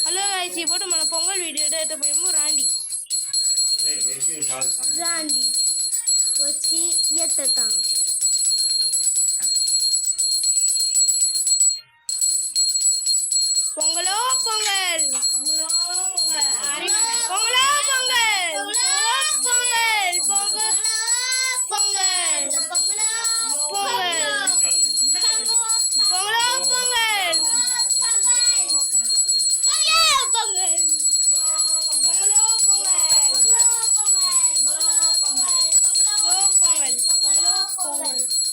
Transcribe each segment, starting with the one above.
hello guys ఇప్పుడు మన pongal video పోయాము రాండి రాండి వచ్చి ఎత్తుతాం పొంగలో పొంగల్ పొంగలో పొంగల్ పొంగల్ పొంగల్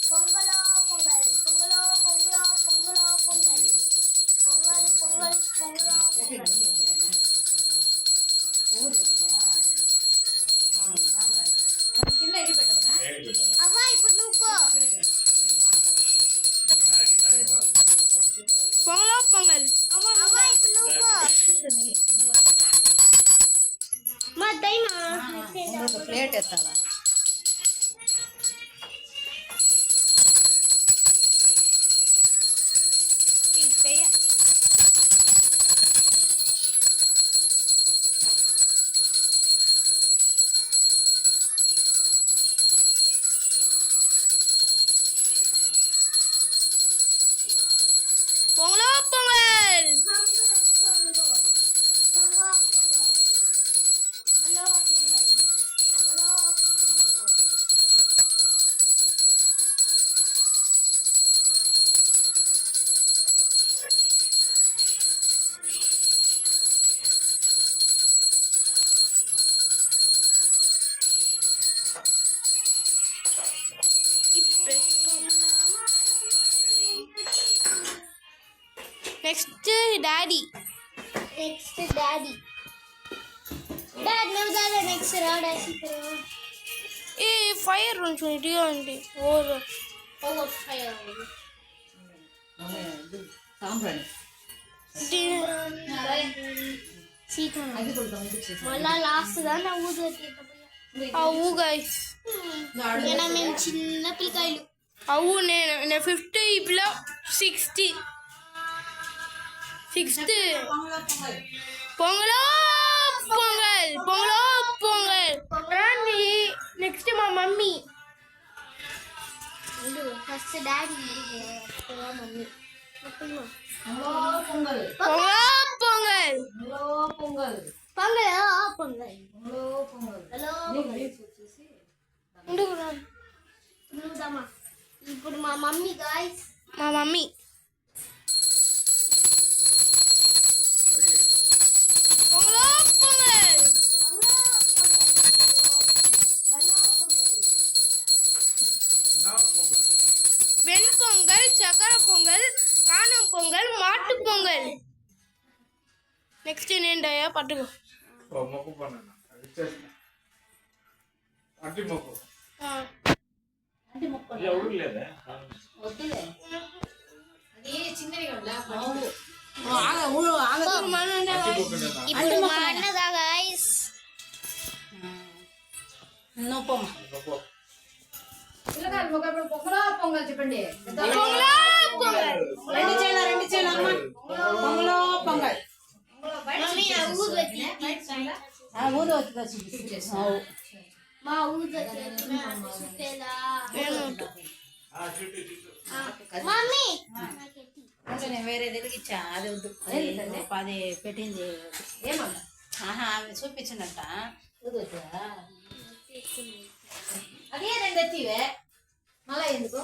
పొంగల్ పొంగల్ పొంగలో పొంగల్ పొంగల్ మా దైనా plate ఎత్తాలా పొంగలో pongal next daddy dad నువ్వు దాదా నెక్స్ట్ రాడాసి ఏ ఫైర్ నుంచి ఇదిగా ఉంది ఓవర్ ఫైర్ సాంబ్రాణి మళ్ళా లాస్ట్ దాన్ని అవు గైస్ మేము చిన్న పిల్లకాయలు అవు నేను 50 ఇప్పుడు 60 పొంగలో పొంగల్ పొంగలో పొంగల్ రాండి నెక్స్ట్ మా mummy first daddy mummy Pongal పొంగలో పొంగల్ పొంగల్ పొంగలో పొంగల్ ఇప్పుడు మా మమ్మీ గాయ్స్ మా మమ్మీ పొంగలో పొంగల్ వెన్ పొంగల్ చక్కెర పొంగల్ కానం పొంగల్ మాటు పొంగల్ నెక్స్ట్ ఏంటయ్యా పట్టుకో మొక్కు పన్నా అట్టి మొక్కు ఎవరు లేదా ఇప్పుడు మా అన్నదా గాయ్స్ పొంగల్ చెప్పండి పొంగలో పొంగల్ రెండు చేయాల పొంగలో పొంగల్ మమ్మీ ఊరు వచ్చి మా ఊరు మమ్మీ నేను వేరే వెలిగించా అది వద్దు అది పెట్టింది ఏమన్నా ఆమె చూపించినట్ట అదే రెండు ఎత్తివే మళ్ళా ఎందుకు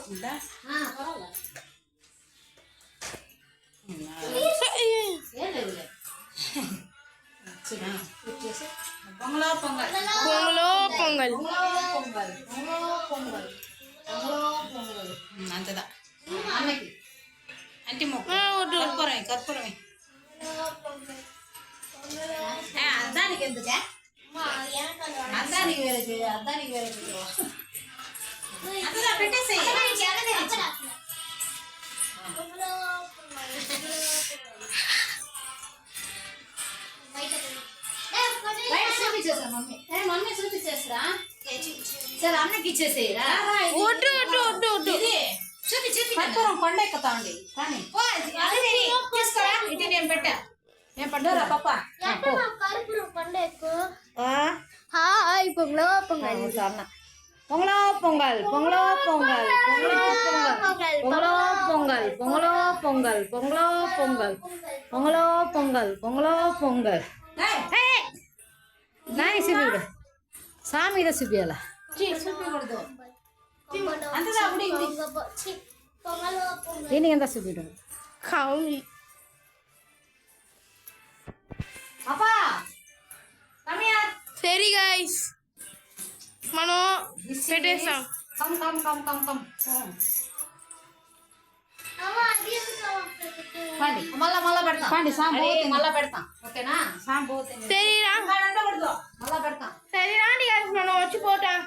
ఏం లేదులే పొంగలో పొంగల్ పొంగలో పొంగల్ అంతదా అన్నకి అంటే కర్పూరమే అద్దానికి ఎందుకే అద్దానికి వేరే అంతదా పెట్టేసి చూపించేసా మమ్మీ చూపించేసరా సరే అన్నకి ఇచ్చేసేయరా చూపి కర్పూరం కొండ ఎక్కుతా ఉండి కానీ తీసుకురా ఇటు నేను పెట్టా ఏం పండురా పాప కర్పూరం పండు ఎక్కువ హాయ్ పొంగలో పొంగల్ పొంగలో పొంగల్ పొంగలో పొంగల్ పొంగలో పొంగల్ పొంగలో పొంగల్ పొంగలో పొంగల్ పొంగలో పొంగల్ పొంగలో పొంగల్ నాని సిబిడు సామి ఇద సిబియాల దీనికి ఎంత సిబిడు కావాలి పాపా సరే గైస్ మనం పెట్టేస్తాం come come come come come పండి మళ్ళా పెడతాం పండి సాంబు మళ్ళా పెడతాం ఓకేనా సాంబు సరేరా మళ్ళా పెడతాం సరే రాండి గైస్ మనం వచ్చిపోతాం